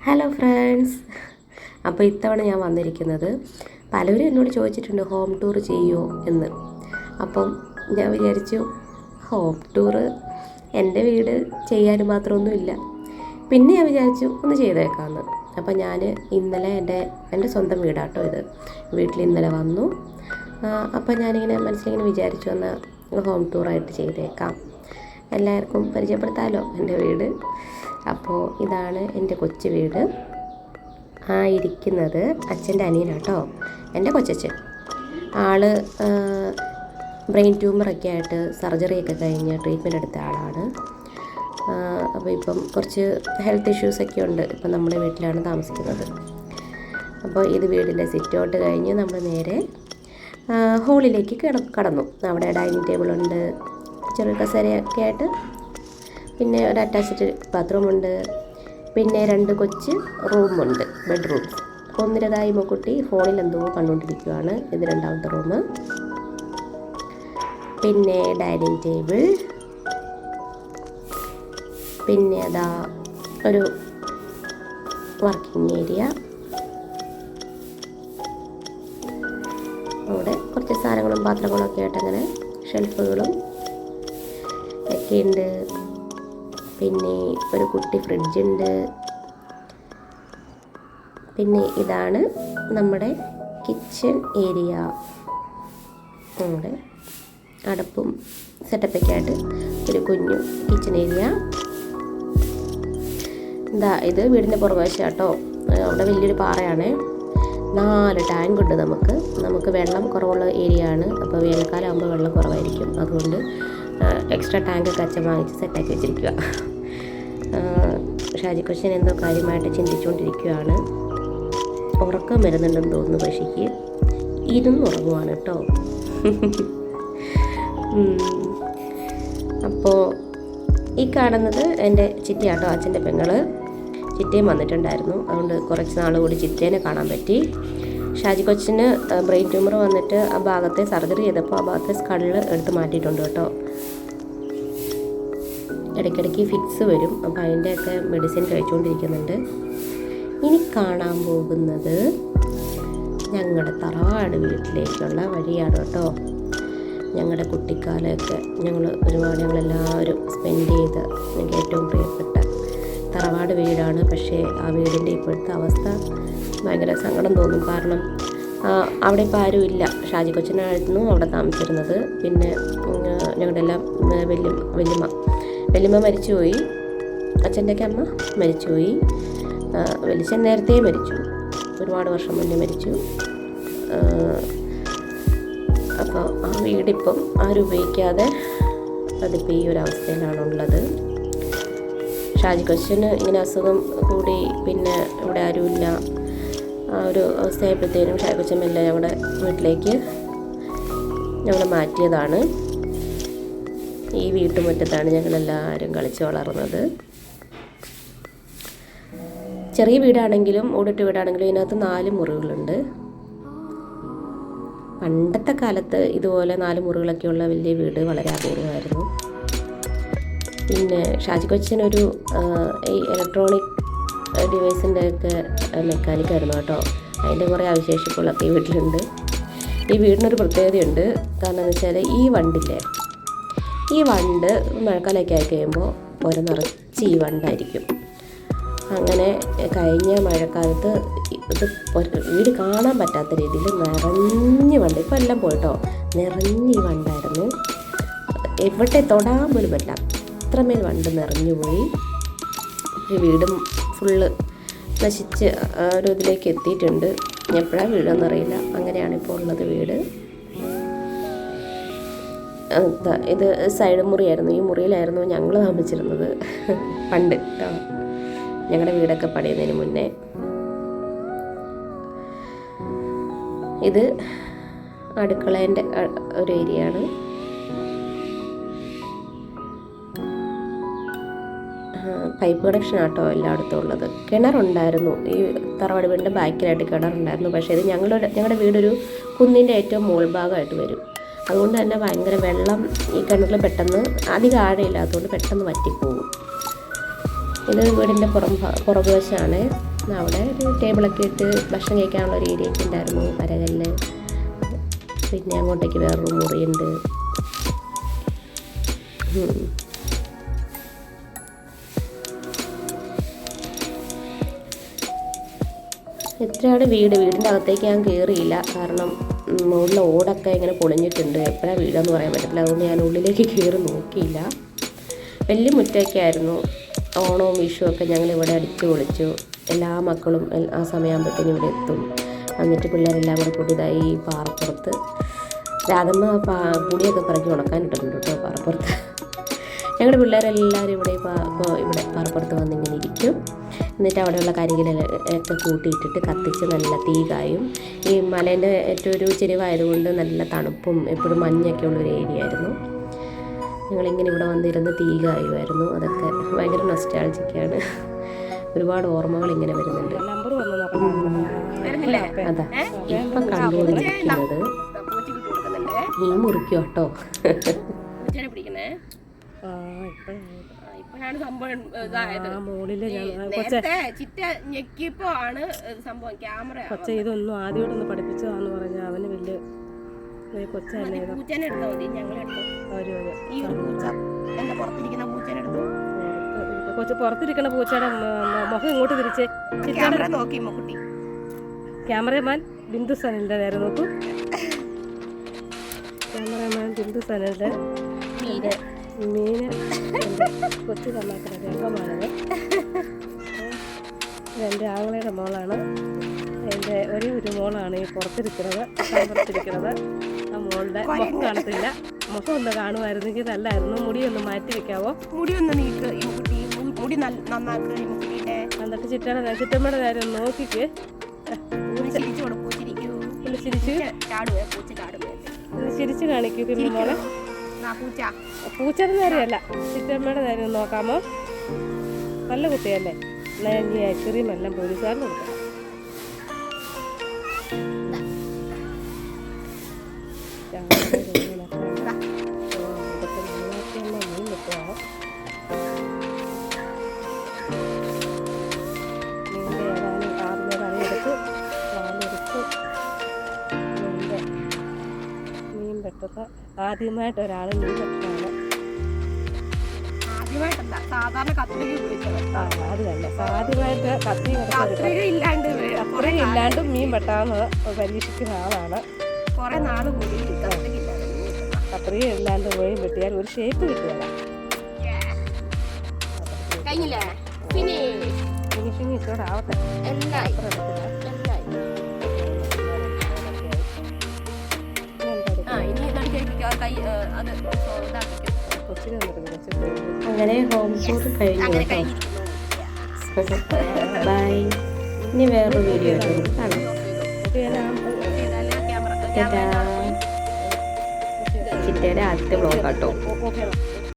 Hello friends, അപ്പോൾ ഇത്തവണ ഞാൻ വന്നിരിക്കുന്നത് പലരും എന്നോട് ചോദിച്ചിട്ടുണ്ട് ഹോം ടൂർ ചെയ്യുമോ എന്ന്. അപ്പം ഞാൻ വിചാരിച്ചു ഹോം ടൂറ് എൻ്റെ വീട് ചെയ്യാൻ മാത്രമൊന്നുമില്ല, പിന്നെ ഞാൻ വിചാരിച്ചു ഒന്ന് ചെയ്തേക്കാമെന്ന്. അപ്പോൾ ഞാൻ ഇന്നലെ എൻ്റെ സ്വന്തം വീടാട്ടോ ഇത്. വീട്ടിൽ ഇന്നലെ വന്നു. അപ്പോൾ ഞാനിങ്ങനെ മനസ്സിലിങ്ങനെ വിചാരിച്ചു എന്നാൽ ഹോം ടൂറായിട്ട് ചെയ്തേക്കാം, എല്ലാവർക്കും പരിചയപ്പെടുത്താമല്ലോ എൻ്റെ വീട്. അപ്പോൾ ഇതാണ് എൻ്റെ കൊച്ചു വീട്. ഇരിക്കുന്നത് അച്ഛൻ്റെ അനിയനാട്ടോ, എൻ്റെ കൊച്ചച്ഛൻ. ആൾ ബ്രെയിൻ ട്യൂമറൊക്കെ ആയിട്ട് സർജറിയൊക്കെ കഴിഞ്ഞ് ട്രീറ്റ്മെൻറ്റ് എടുത്ത ആളാണ്. അപ്പോൾ ഇപ്പം കുറച്ച് ഹെൽത്ത് ഇഷ്യൂസൊക്കെ ഉണ്ട്. ഇപ്പം നമ്മുടെ വീട്ടിലാണ് താമസിക്കുന്നത്. അപ്പോൾ ഇത് വീടിൻ്റെ സിറ്റ് ഔട്ട് കഴിഞ്ഞ് നമ്മൾ നേരെ ഹോളിലേക്ക് കടന്നു. അവിടെ ഡൈനിങ് ടേബിളുണ്ട്, ചെറിയ കസേരയൊക്കെ ആയിട്ട്, പിന്നെ ഒരു അറ്റാച്ച്ഡ് ബാത്റൂമുണ്ട്, പിന്നെ 2 കൊച്ച് റൂമുണ്ട്, ബെഡ്റൂംസ്. ഒന്നിരതായി മുക്കുട്ടി ഫോണിൽ എന്തോ കണ്ടുകൊണ്ടിരിക്കുകയാണ്. ഇത് 2ാമത്തെ റൂം. പിന്നെ ഡൈനിങ് ടേബിൾ, പിന്നെ അതാ ഒരു വർക്കിംഗ് ഏരിയ. അവിടെ കുറച്ച് സാധനങ്ങളും പാത്രങ്ങളും ഒക്കെ ആയിട്ട് അങ്ങനെ ഷെൽഫുകളും ഒക്കെ ഉണ്ട്. പിന്നെ ഒരു കുട്ടി ഫ്രിഡ്ജുണ്ട്. പിന്നെ ഇതാണ് നമ്മുടെ കിച്ചൺ ഏരിയ. നമ്മുടെ അടുപ്പും സെറ്റപ്പൊക്കെ ആയിട്ട് ഒരു കുഞ്ഞു കിച്ചൺ ഏരിയ. ഇത് വീടിൻ്റെ പുറകുവശം കേട്ടോ. അവിടെ വലിയൊരു പാറയാണ്. 4 ടാങ്ക് ഉണ്ട് നമുക്ക് വെള്ളം കുറവുള്ള ഏരിയ ആണ്. അപ്പോൾ വേനൽക്കാലം ആകുമ്പോൾ വെള്ളം കുറവായിരിക്കും. അതുകൊണ്ട് എക്സ്ട്രാ ടാങ്കൊക്കെ അച്ഛൻ വാങ്ങിച്ച് സെറ്റാക്കി വെച്ചിരിക്കുക. ഷാജി കൊച്ചൻ എന്തോ കാര്യമായിട്ട് ചിന്തിച്ചുകൊണ്ടിരിക്കുകയാണ്. ഉറക്കം വരുന്നുണ്ടെന്ന് തോന്നുന്നു. പക്ഷേക്ക് ഉറങ്ങുവാണ് കേട്ടോ. അപ്പോൾ ഈ കാണുന്നത് എൻ്റെ ചിറ്റയാട്ടോ, അച്ഛൻ്റെ പെങ്ങള്. ചിറ്റയും വന്നിട്ടുണ്ടായിരുന്നു. അതുകൊണ്ട് കുറച്ച് നാൾ കൂടി ചിറ്റേനെ കാണാൻ പറ്റി. ഷാജി കൊച്ചിന് ബ്രെയിൻ ട്യൂമർ വന്നിട്ട് ആ ഭാഗത്തെ സർജറി ചെയ്തപ്പോൾ ആ ഭാഗത്തെ സ്കള്ള് എടുത്ത് മാറ്റിയിട്ടുണ്ട് കേട്ടോ. ഇടയ്ക്കിടയ്ക്ക് ഫിക്സ് വരും. അപ്പോൾ അതിൻ്റെയൊക്കെ മെഡിസിൻ കഴിച്ചുകൊണ്ടിരിക്കുന്നുണ്ട്. ഇനി കാണാൻ പോകുന്നത് ഞങ്ങളുടെ തറവാട് വീട്ടിലേക്കുള്ള വഴിയാണ് കേട്ടോ. ഞങ്ങളുടെ കുട്ടിക്കാലമൊക്കെ ഞങ്ങളെല്ലാവരും സ്പെൻഡ് ചെയ്ത് എനിക്ക് ഏറ്റവും പ്രിയപ്പെട്ട തറവാട് വീടാണ്. പക്ഷേ ആ വീടിൻ്റെ ഇപ്പോഴത്തെ അവസ്ഥ ഭയങ്കര സങ്കടം തോന്നും. കാരണം അവിടെ ഇപ്പോൾ ആരും ഇല്ല. ഷാജി കൊച്ചനായിരുന്നു അവിടെ താമസിച്ചിരുന്നത്. പിന്നെ ഞങ്ങളുടെ എല്ലാം വല്യമ്മ മരിച്ചുപോയി. അച്ഛൻ്റെയൊക്കെ അമ്മ മരിച്ചുപോയി. വലിയച്ഛൻ നേരത്തെ മരിച്ചു, ഒരുപാട് വർഷം മുന്നേ മരിച്ചു. അപ്പോൾ ആ വീടിപ്പം ആരും ഉപയോഗിക്കാതെ അതിപ്പോൾ ഈ ഒരു അവസ്ഥയിലാണുള്ളത്. ഷാജി കൊച്ചന് ഇങ്ങനെ അസുഖം കൂടി പിന്നെ ഇവിടെ ആരുമില്ല. ആ ഒരു അവസ്ഥയായപ്പോഴത്തേനും ഷാജി കൊച്ചൻ മെല്ലെ ഞങ്ങളുടെ വീട്ടിലേക്ക് ഞങ്ങൾ മാറ്റിയതാണ്. ഈ വീട്ടുമുറ്റത്താണ് ഞങ്ങളെല്ലാവരും കളിച്ച് വളർന്നത്. ചെറിയ വീടാണെങ്കിലും ഓടിട്ട് വീടാണെങ്കിലും ഇതിനകത്ത് 4 മുറികളുണ്ട്. പണ്ടത്തെ കാലത്ത് ഇതുപോലെ 4 മുറികളൊക്കെയുള്ള വലിയ വീട് വളരെ അപൂർവമായിരുന്നു. പിന്നെ ഷാജി കൊച്ചനൊരു ഈ ഇലക്ട്രോണിക് ഡിവൈസിൻ്റെ ഒക്കെ മെക്കാനിക്കായിരുന്നു കേട്ടോ. അതിൻ്റെ കുറേ അവശേഷിപ്പുകളൊക്കെ ഈ വീട്ടിലുണ്ട്. ഈ വീടിനൊരു പ്രത്യേകതയുണ്ട്. കാരണം എന്ന് വെച്ചാൽ ഈ വണ്ട് മഴക്കാലമൊക്കെ ആയി കഴിയുമ്പോൾ നിറച്ച് ഈ വണ്ടായിരിക്കും. അങ്ങനെ കഴിഞ്ഞ മഴക്കാലത്ത് ഇത് വീട് കാണാൻ പറ്റാത്ത രീതിയിൽ നിറഞ്ഞ് വണ്ട്, ഇപ്പോൾ എല്ലാം പോയിട്ടോ, നിറഞ്ഞ് ഈ വണ്ടായിരുന്നു. എവിടെ തൊടാൻ പോലും പറ്റില്ല, അത്രമേൽ വണ്ട് നിറഞ്ഞു പോയി. ഈ വീടും ഫുള്ള് നശിച്ച് ഒരു ഇതിലേക്ക് എത്തിയിട്ടുണ്ട്. എപ്പോഴാണ് വീടെന്നറിയില്ല. അങ്ങനെയാണ് ഇപ്പോൾ ഉള്ളത് വീട്. ഇത് സൈഡ് മുറിയായിരുന്നു. ഈ മുറിയിലായിരുന്നു ഞങ്ങൾ താമസിച്ചിരുന്നത് പണ്ട് കേട്ടോ, ഞങ്ങളുടെ വീടൊക്കെ പണിയുന്നതിന് മുന്നേ. ഇത് അടുക്കളേൻ്റെ ഒരു ഏരിയ ആണ്. പൈപ്പ് കണക്ഷൻ ആട്ടോ എല്ലായിടത്തും ഉള്ളത്. കിണറുണ്ടായിരുന്നു ഈ തറവാട് വീടിൻ്റെ ബാക്കിലായിട്ട് കിണറുണ്ടായിരുന്നു. പക്ഷേ ഇത് ഞങ്ങളുടെ വീടൊരു കുന്നിൻ്റെ ഏറ്റവും മുകൾ ഭാഗമായിട്ട് വരും. അതുകൊണ്ട് തന്നെ ഭയങ്കര വെള്ളം ഈ കിണറിൽ പെട്ടെന്ന് അധികം ആഴയില്ലാത്തതുകൊണ്ട് പെട്ടെന്ന് വറ്റിപ്പോകും. ഇത് വീടിൻ്റെ പുറകുവശമാണ്. അവിടെ ഒരു ടേബിളൊക്കെ ഇട്ട് ഭക്ഷണം കഴിക്കാനുള്ള ഒരു ഏരിയയൊക്കെ ഉണ്ടായിരുന്നു, കരകല്ല്. പിന്നെ അങ്ങോട്ടേക്ക് വേറൊരു മുറിയുണ്ട്. ഇത്രയാണ് വീടിൻ്റെ അകത്തേക്ക് ഞാൻ കയറിയില്ല, കാരണം മുകളിലെ ഓടൊക്കെ ഇങ്ങനെ പൊളിഞ്ഞിട്ടുണ്ട്, എപ്പോഴാണ് വീടെന്ന് പറയാൻ പറ്റില്ല. അതുകൊണ്ട് ഞാൻ ഉള്ളിലേക്ക് കയറി നോക്കിയില്ല. വലിയ മുറ്റമൊക്കെ ആയിരുന്നു. ഓണവും വിഷുവൊക്കെ ഞങ്ങളിവിടെ അടിച്ചു പൊളിച്ചു. എല്ലാ മക്കളും ആ സമയമാകുമ്പോഴത്തേനും ഇവിടെ എത്തും. എന്നിട്ട് പിള്ളേരെല്ലാം കൂടെ കൂട്ടിയതായി പാറപ്പുറത്ത്. രാധമ്മ പുളിയൊക്കെ പറക്കി ഉണക്കാനിട്ടിട്ടുണ്ട് കേട്ടോ പാറപ്പുറത്ത്. ഞങ്ങളുടെ പിള്ളേരെല്ലാവരും ഇവിടെ ഇവിടെ പാറപ്പുറത്ത് വന്നിങ്ങനെ ഇരിക്കും. എന്നിട്ട് അവിടെയുള്ള കരികിലൊക്കെ കൂട്ടിയിട്ടിട്ട് കത്തിച്ച് നല്ല തീ കായും. ഈ മലേൻ്റെ ഏറ്റവും ഒരു ചെരിവായതുകൊണ്ട് നല്ല തണുപ്പും എപ്പോഴും മഞ്ഞൊക്കെ ഉള്ളൊരു ഏരിയ ആയിരുന്നു. ഞങ്ങളിങ്ങനെ ഇവിടെ വന്നിരുന്ന് തീ കായുമായിരുന്നു. അതൊക്കെ ഭയങ്കര നൊസ്റ്റാൾജിക്കാണ്. ഒരുപാട് ഓർമ്മകൾ ഇങ്ങനെ വരുന്നുണ്ട്. അതാ ഇപ്പം കണ്ടുകൊണ്ടിരിക്കുന്നത് ഈ മുറിക്കും കേട്ടോ. ഇപ്പോഴാണ് സംഭവം ഇതായത്. നേരത്തെ ചിറ്റ ഞെക്കിയപ്പോ ആണ് സംഭവം. ക്യാമറ കൊച്ച ഇതൊന്നും ആദ്യമായിട്ടൊന്ന് പഠിപ്പിച്ചതാന്ന് പറഞ്ഞാൽ അവന് വലിയ കൊച്ചല്ലേ. പൂച്ചനെ എടുത്താൽ മതി, ഞങ്ങളെടുത്തു. ഈ ഒരു പൂച്ച എന്റെ പുറത്തിരിക്കുന്ന പൂച്ചനെ എടുത്തു. കൊച്ചു പുറത്തിരിക്കുന്ന പൂച്ചയുടെ മുഖം ഇങ്ങോട്ട് തിരിച്ച് ക്യാമറ നോക്കി കുട്ടി. ക്യാമറമാൻ ബിന്ദു സനലിന്റെ നേരെ നോക്കൂ. ക്യാമറമാൻ ബിന്ദു സനലിന്റെ മീന് കൊച്ചു കമ്മാക്കുന്ന രംഗമാണത്. എൻ്റെ ആങ്ങളയുടെ മോളാണ്. എൻ്റെ ഒരേ ഒരു മോളാണ് ഈ പുറത്തിരിക്കുന്നത്. ആ മോളുടെ മുഖം കാണത്തില്ല. മുഖം ഒന്ന് കാണുമായിരുന്നെങ്കിൽ നല്ലായിരുന്നു. മുടിയൊന്ന് മാറ്റി വെക്കാവോ? മുടിയൊന്ന് നീക്ക്, മുടി നന്നാക്ക്. എന്നിട്ട് ചിറ്റമ്മയുടെ നേരം നോക്കിക്ക്. ചിരിച്ചു കാണിക്കൂ മോളെ. പൂച്ചയുടെ നേരെയല്ല, ചിറ്റമ്മയുടെ നേരം നോക്കാമോ? നല്ല കുട്ടിയല്ലേ? എന്നാൽ ഈ ഐസ്ക്രീം എല്ലാം പോലീസുകാരന് കൊടുക്കാം. മീൻ വെട്ടുന്ന ആദ്യമായിട്ട് ഒരാൾ മീൻ വെട്ടാണ്. സാധാരണ കത്രിക അത് തന്നെ ആദ്യമായിട്ട് കത്രികയില്ലാണ്ട് മീൻ വെട്ടാന്ന് പരീക്ഷിക്കുന്ന ആളാണ്. കുറെ നാള് കൂടി കത്രിക ഇല്ലാണ്ട് പോയി വെട്ടിയാൽ ഒരു ഷേപ്പ് കിട്ടുകയില്ല. ഫിനിഷിങ് ഇതോടെ ആവട്ടെ. അങ്ങനെ ഹോം ടൂർ കഴിഞ്ഞു കേട്ടോ. ബൈ. ഇനി വേറൊരു വീഡിയോ കാണാം. ചിറ്റയുടെ ആദ്യത്തെ വ്ലോഗ് കേട്ടോ.